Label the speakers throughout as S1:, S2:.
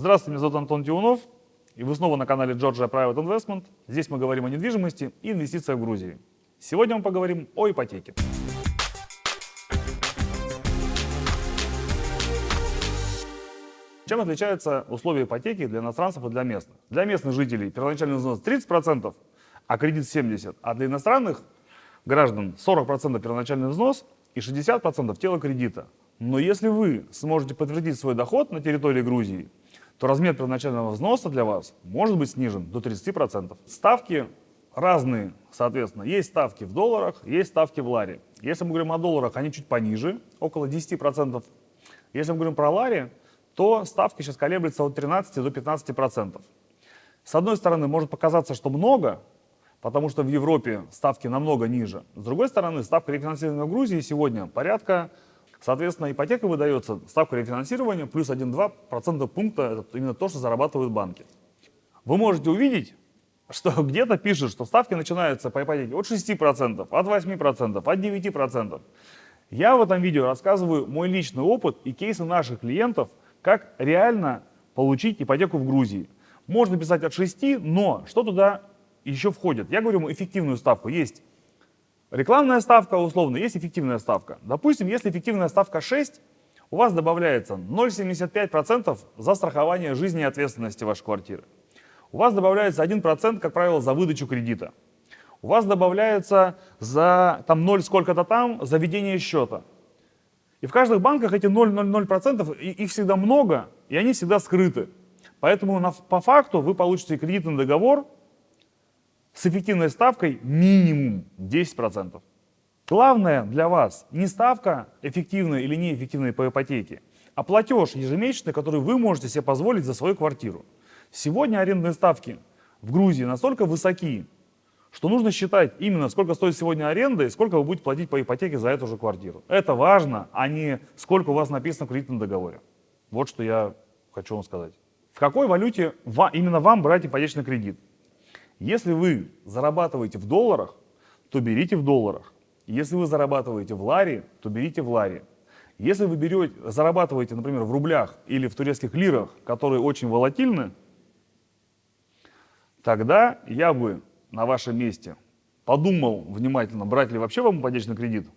S1: Здравствуйте, меня зовут Антон Тиунов, и вы снова на канале Georgia Private Investment. Здесь мы говорим о недвижимости и инвестициях в Грузии. Сегодня мы поговорим о ипотеке. Чем отличаются условия ипотеки для иностранцев и для местных? Для местных жителей первоначальный взнос 30%, а кредит 70%, а для иностранных граждан 40% первоначальный взнос и 60% тело кредита. Но если вы сможете подтвердить свой доход на территории Грузии, то размер первоначального взноса для вас может быть снижен до 30%. Ставки разные, соответственно. Есть ставки в долларах, есть ставки в ларе. Если мы говорим о долларах, они чуть пониже, около 10%. Если мы говорим про лари, то ставки сейчас колеблются от 13 до 15%. С одной стороны, может показаться, что много, потому что в Европе ставки намного ниже. С другой стороны, ставка рефинансирования в Грузии сегодня порядка. Соответственно, ипотека выдается, ставка рефинансирования плюс 1-2% пункта, это именно то, что зарабатывают банки. Вы можете увидеть, что где-то пишут, что ставки начинаются по ипотеке от 6%, от 8%, от 9%. Я в этом видео рассказываю мой личный опыт и кейсы наших клиентов, как реально получить ипотеку в Грузии. Можно писать от 6, но что туда еще входит? Я говорю эффективную ставку. Есть рекламная ставка, условно, есть эффективная ставка. Допустим, если эффективная ставка 6, у вас добавляется 0,75% за страхование жизни и ответственности вашей квартиры. У вас добавляется 1%, как правило, за выдачу кредита. У вас добавляется за 0 сколько-то там за ведение счета. И в каждых банках эти 0,00%, их всегда много, и они всегда скрыты. Поэтому по факту вы получите кредитный договор с эффективной ставкой минимум 10%. Главное для вас не ставка эффективная или неэффективная по ипотеке, а платеж ежемесячный, который вы можете себе позволить за свою квартиру. Сегодня арендные ставки в Грузии настолько высоки, что нужно считать именно, сколько стоит сегодня аренда и сколько вы будете платить по ипотеке за эту же квартиру. Это важно, а не сколько у вас написано в кредитном договоре. Вот что я хочу вам сказать. В какой валюте именно вам брать ипотечный кредит? Если вы зарабатываете в долларах, то берите в долларах. Если вы зарабатываете в ларе, то берите в ларе. Если вы зарабатываете, например, в рублях или в турецких лирах, которые очень волатильны, тогда я бы на вашем месте подумал внимательно, брать ли вообще вам ипотечный кредит,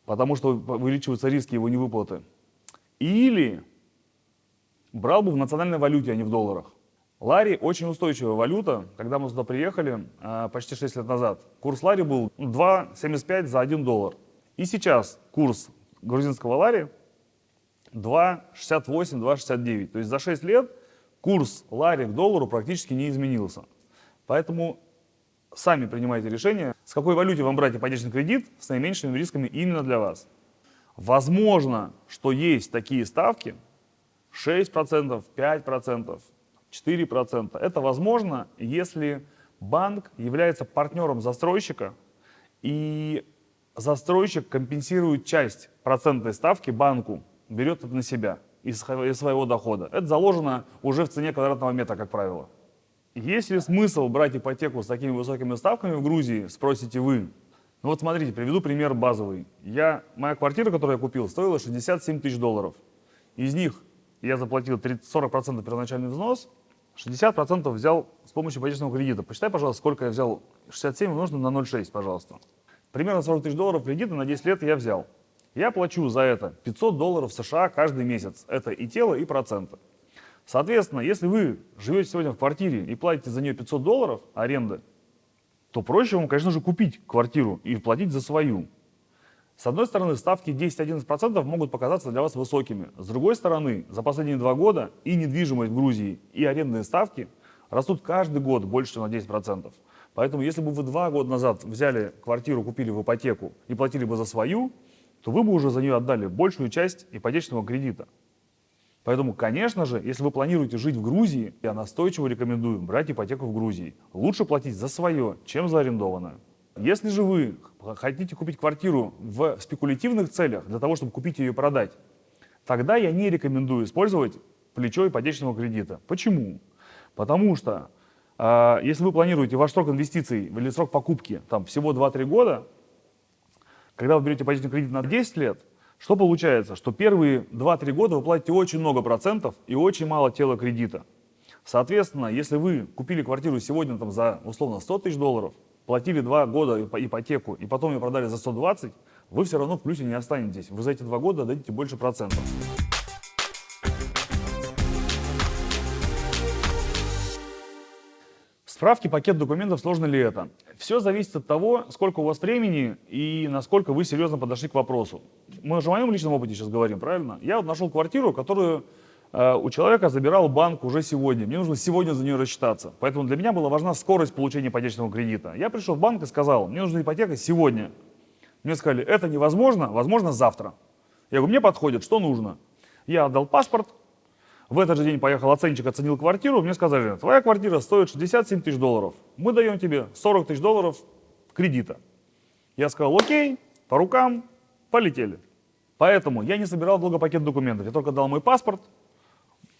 S1: потому что увеличиваются риски его невыплаты, или брал бы в национальной валюте, а не в долларах. Лари очень устойчивая валюта. Когда мы сюда приехали почти 6 лет назад, курс лари был 2,75 за $1. И сейчас курс грузинского лари 2,68, 2,69. То есть за 6 лет курс лари к доллару практически не изменился. Поэтому сами принимайте решение, с какой валюте вам брать ипотечный кредит с наименьшими рисками именно для вас. Возможно, что есть такие ставки 6%, 5%. 4%. Это возможно, если банк является партнером застройщика, и застройщик компенсирует часть процентной ставки банку, берет это на себя из своего дохода. Это заложено уже в цене квадратного метра, как правило. Есть ли смысл брать ипотеку с такими высокими ставками в Грузии, спросите вы. Ну вот смотрите, приведу пример базовый. Моя квартира, которую я купил, стоила $67 тысяч. Из них я заплатил 40% первоначальный взнос, 60% взял с помощью ипотечного кредита. Посчитай, пожалуйста, сколько я взял. 67 умножить на 0,6, пожалуйста. Примерно $40 тысяч кредита на 10 лет я взял. Я плачу за это $500 США каждый месяц. Это и тело, и проценты. Соответственно, если вы живете сегодня в квартире и платите за нее $500 аренды, то проще вам, конечно же, купить квартиру и платить за свою. С одной стороны, ставки 10-11% могут показаться для вас высокими. С другой стороны, за последние 2 года и недвижимость в Грузии, и арендные ставки растут каждый год больше, чем на 10%. Поэтому, если бы вы 2 года назад взяли квартиру, купили в ипотеку и платили бы за свою, то вы бы уже за нее отдали большую часть ипотечного кредита. Поэтому, конечно же, если вы планируете жить в Грузии, я настойчиво рекомендую брать ипотеку в Грузии. Лучше платить за свое, чем за арендованное. Если же вы хотите купить квартиру в спекулятивных целях, для того, чтобы купить ее и продать, тогда я не рекомендую использовать плечо ипотечного кредита. Почему? Потому что если вы планируете ваш срок инвестиций или срок покупки всего 2-3 года, когда вы берете ипотечный кредит на 10 лет, Что получается? Что первые 2-3 года вы платите очень много процентов и очень мало тела кредита. Соответственно, если вы купили квартиру сегодня там, за условно 100 тысяч долларов, платили 2 года ипотеку и потом ее продали за 120, вы все равно в плюсе не останетесь. Вы за эти 2 года дадите больше процентов. Справки, пакет документов, сложно ли это? Все зависит от того, сколько у вас времени и насколько вы серьезно подошли к вопросу. Мы же о моем личном опыте сейчас говорим, правильно? Я вот нашел квартиру, которую у человека забирал банк уже сегодня. Мне нужно сегодня за нее рассчитаться. Поэтому для меня была важна скорость получения ипотечного кредита. Я пришел в банк и сказал, мне нужна ипотека сегодня. Мне сказали, это невозможно, возможно завтра. Я говорю, мне подходит, что нужно? Я отдал паспорт. В этот же день поехал оценщик, оценил квартиру, мне сказали, твоя квартира стоит 67 тысяч долларов, мы даем тебе 40 тысяч долларов кредита. Я сказал, окей, по рукам, полетели. Поэтому я не собирал долго пакет документов, я только дал мой паспорт,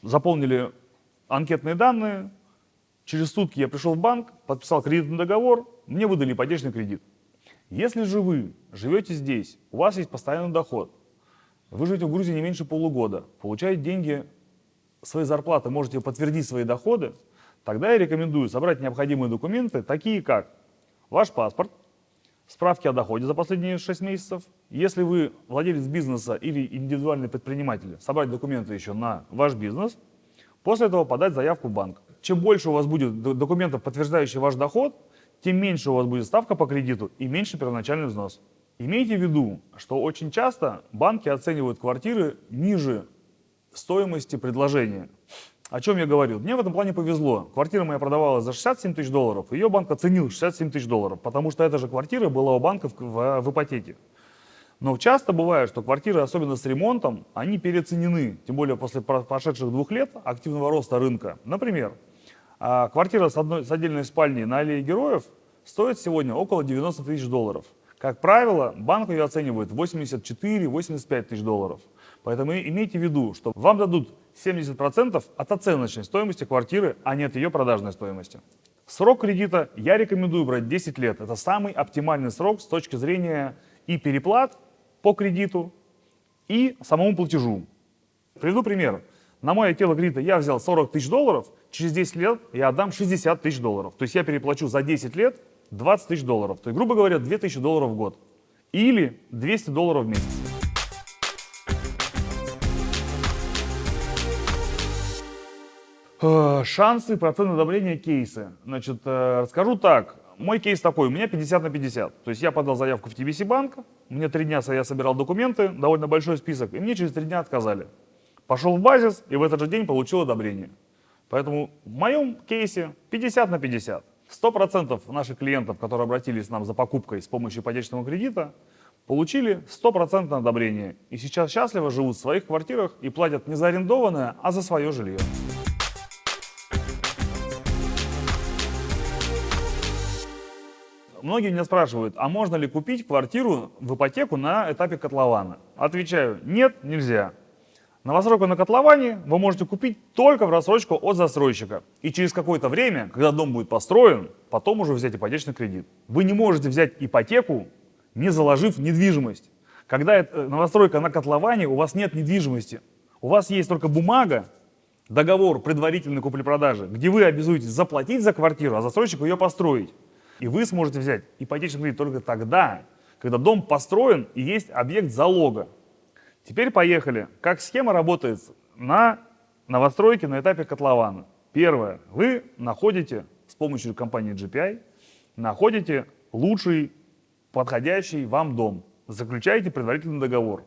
S1: заполнили анкетные данные, через сутки я пришел в банк, подписал кредитный договор, мне выдали ипотечный кредит. Если же вы живете здесь, у вас есть постоянный доход, вы живете в Грузии не меньше полугода, получаете деньги, своей зарплаты, можете подтвердить свои доходы, тогда я рекомендую собрать необходимые документы, такие как ваш паспорт, справки о доходе за последние 6 месяцев. Если вы владелец бизнеса или индивидуальный предприниматель, собрать документы еще на ваш бизнес, после этого подать заявку в банк. Чем больше у вас будет документов, подтверждающих ваш доход, тем меньше у вас будет ставка по кредиту и меньше первоначальный взнос. Имейте в виду, что очень часто банки оценивают квартиры ниже стоимости предложения. О чем я говорю? Мне в этом плане повезло. Квартира моя продавалась за 67 тысяч долларов, ее банк оценил 67 тысяч долларов, потому что эта же квартира была у банка в ипотеке. Но часто бывает, что квартиры, особенно с ремонтом, они переоценены, тем более после прошедших 2 лет активного роста рынка. Например, квартира с отдельной спальней на Аллее Героев стоит сегодня около 90 тысяч долларов. Как правило, банк ее оценивает 84-85 тысяч долларов. Поэтому имейте в виду, что вам дадут 70% от оценочной стоимости квартиры, а не от ее продажной стоимости. Срок кредита я рекомендую брать 10 лет. Это самый оптимальный срок с точки зрения и переплат по кредиту, и самому платежу. Приведу пример. На мое тело кредита я взял 40 тысяч долларов, через 10 лет я отдам 60 тысяч долларов. То есть я переплачу за 10 лет 20 тысяч долларов. То есть, грубо говоря, 2000 долларов в год. Или 200 долларов в месяц. Шансы, процент одобрения, кейсы. Значит, расскажу так. Мой кейс такой, у меня 50 на 50. То есть я подал заявку в TBC банк, мне 3 дня я собирал документы, довольно большой список, и мне через 3 дня отказали. Пошел в базис и в этот же день получил одобрение. Поэтому в моем кейсе 50 на 50. 100% наших клиентов, которые обратились к нам за покупкой с помощью ипотечного кредита, получили 100% одобрение. И сейчас счастливо живут в своих квартирах и платят не за арендованное, а за свое жилье. Многие меня спрашивают, а можно ли купить квартиру в ипотеку на этапе котлована? Отвечаю, нет, нельзя. Новостройку на котловане вы можете купить только в рассрочку от застройщика. И через какое-то время, когда дом будет построен, потом уже взять ипотечный кредит. Вы не можете взять ипотеку, не заложив недвижимость. Когда новостройка на котловане, у вас нет недвижимости. У вас есть только бумага, договор предварительной купли-продажи, где вы обязуетесь заплатить за квартиру, а застройщику ее построить. И вы сможете взять ипотечный кредит только тогда, когда дом построен и есть объект залога. Теперь поехали. Как схема работает на новостройке на этапе котлована? Первое. Вы находите с помощью компании GPI, находите лучший, подходящий вам дом. Заключаете предварительный договор.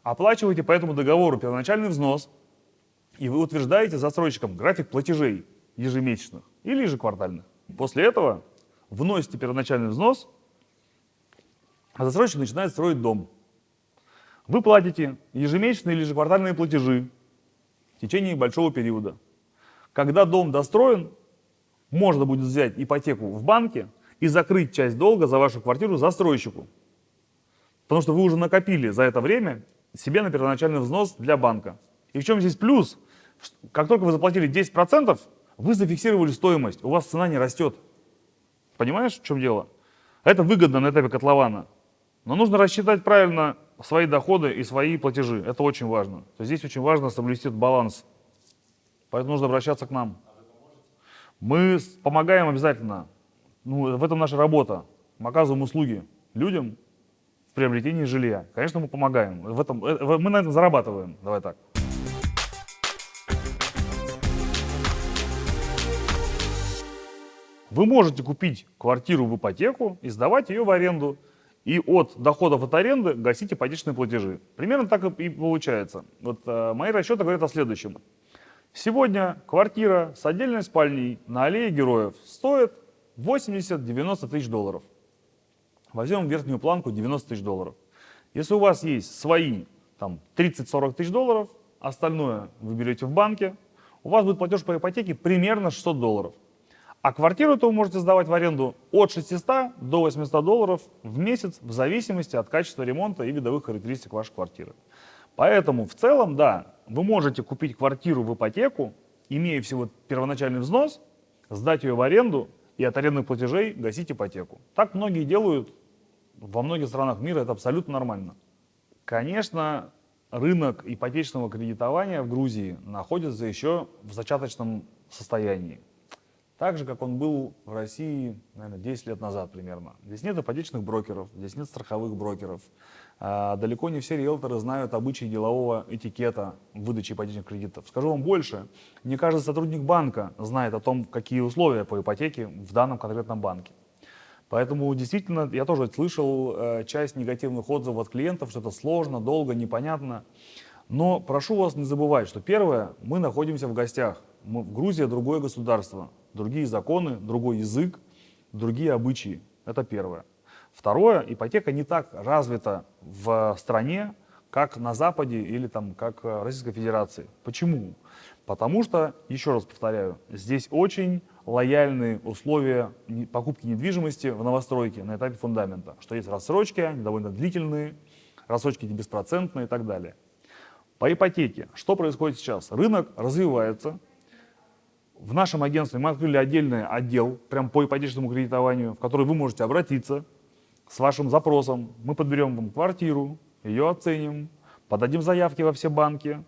S1: Оплачиваете по этому договору первоначальный взнос. И вы утверждаете застройщикам график платежей ежемесячных или ежеквартальных. После этого вносите первоначальный взнос, а застройщик начинает строить дом. Вы платите ежемесячные или ежеквартальные платежи в течение большого периода. Когда дом достроен, можно будет взять ипотеку в банке и закрыть часть долга за вашу квартиру застройщику. Потому что вы уже накопили за это время себе на первоначальный взнос для банка. И в чем здесь плюс? Как только вы заплатили 10%, вы зафиксировали стоимость, у вас цена не растет. Понимаешь, в чем дело? Это выгодно на этапе котлована. Но нужно рассчитать правильно свои доходы и свои платежи. Это очень важно. То есть здесь очень важно соблюсти этот баланс. Поэтому нужно обращаться к нам. Мы помогаем обязательно. Ну, в этом наша работа. Мы оказываем услуги людям в приобретении жилья. Конечно, мы помогаем. Мы на этом зарабатываем. Давай так. Вы можете купить квартиру в ипотеку и сдавать ее в аренду. И от доходов от аренды гасить ипотечные платежи. Примерно так и получается. Вот мои расчеты говорят о следующем. Сегодня квартира с отдельной спальней на Аллее Героев стоит 80-90 тысяч долларов. Возьмем верхнюю планку 90 тысяч долларов. Если у вас есть свои там 30-40 тысяч долларов, остальное вы берете в банке, у вас будет платеж по ипотеке примерно 600 долларов. А квартиру-то вы можете сдавать в аренду от 600 до 800 долларов в месяц в зависимости от качества ремонта и видовых характеристик вашей квартиры. Поэтому в целом, да, вы можете купить квартиру в ипотеку, имея всего первоначальный взнос, сдать ее в аренду и от арендных платежей гасить ипотеку. Так многие делают, во многих странах мира это абсолютно нормально. Конечно, рынок ипотечного кредитования в Грузии находится еще в зачаточном состоянии. Так же, как он был в России, наверное, 10 лет назад примерно. Здесь нет ипотечных брокеров, здесь нет страховых брокеров. Далеко не все риэлторы знают обычаи делового этикета выдачи ипотечных кредитов. Скажу вам больше, не каждый сотрудник банка знает о том, какие условия по ипотеке в данном конкретном банке. Поэтому действительно, я тоже слышал часть негативных отзывов от клиентов, что это сложно, долго, непонятно. Но прошу вас не забывать, что первое, мы находимся в гостях. Грузия другое государство, другие законы, другой язык, другие обычаи. Это первое. Второе, ипотека не так развита в стране, как на Западе или там, как в Российской Федерации. Почему? Потому что, еще раз повторяю, здесь очень лояльные условия покупки недвижимости в новостройке на этапе фундамента. Что есть рассрочки, они довольно длительные, рассрочки беспроцентные и так далее. По ипотеке, что происходит сейчас? Рынок развивается. В нашем агентстве мы открыли отдельный отдел прям по ипотечному кредитованию, в который вы можете обратиться с вашим запросом. Мы подберем вам квартиру, ее оценим, подадим заявки во все банки,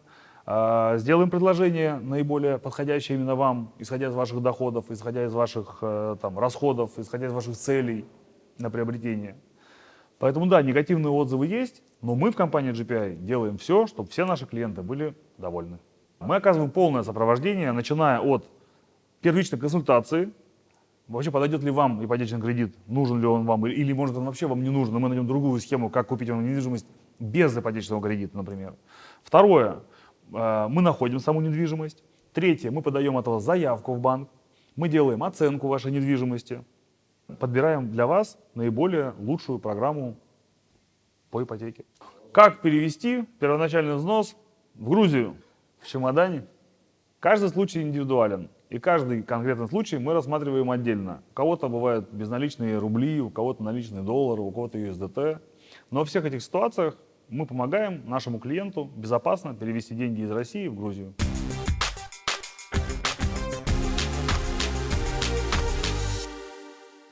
S1: сделаем предложение наиболее подходящее именно вам, исходя из ваших доходов, исходя из ваших расходов, исходя из ваших целей на приобретение. Поэтому да, негативные отзывы есть, но мы в компании GPI делаем все, чтобы все наши клиенты были довольны. Мы оказываем полное сопровождение, начиная от первичной консультации, вообще подойдет ли вам ипотечный кредит, нужен ли он вам, или может он вообще вам не нужен, но мы найдем другую схему, как купить вам недвижимость без ипотечного кредита, например. Второе, мы находим саму недвижимость. Третье, мы подаем от вас заявку в банк, мы делаем оценку вашей недвижимости, подбираем для вас наиболее лучшую программу по ипотеке. Как перевести первоначальный взнос в Грузию в чемодане? Каждый случай индивидуален. И каждый конкретный случай мы рассматриваем отдельно. У кого-то бывают безналичные рубли, у кого-то наличные доллары, у кого-то USDT. Но во всех этих ситуациях мы помогаем нашему клиенту безопасно перевести деньги из России в Грузию.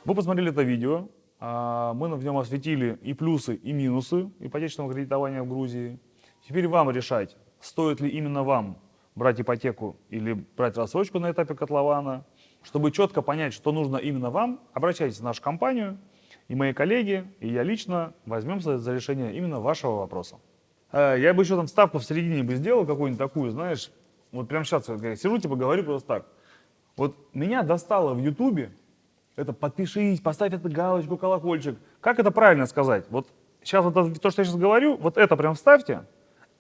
S1: Вы посмотрели это видео. Мы в нем осветили и плюсы, и минусы ипотечного кредитования в Грузии. Теперь вам решать, стоит ли именно вам брать ипотеку или брать рассрочку на этапе котлована. Чтобы четко понять, что нужно именно вам, обращайтесь в нашу компанию, и мои коллеги, и я лично возьмемся за решение именно вашего вопроса. Я бы еще там вставку в середине бы сделал какую-нибудь такую, знаешь, вот прямо сейчас я сижу, типа говорю просто так. Вот меня достало в Ютубе, это подпишись, поставь эту галочку, колокольчик. Как это правильно сказать? Вот сейчас вот то, что я сейчас говорю, вот это прям вставьте,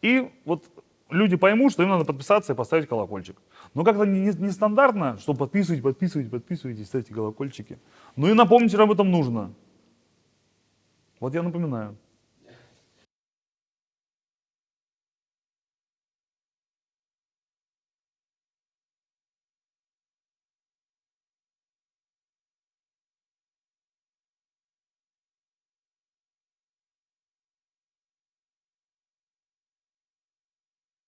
S1: и вот люди поймут, что им надо подписаться и поставить колокольчик. Но как-то нестандартно, что подписывайтесь, ставьте колокольчики. Ну и напомните, что об этом нужно. Вот я напоминаю.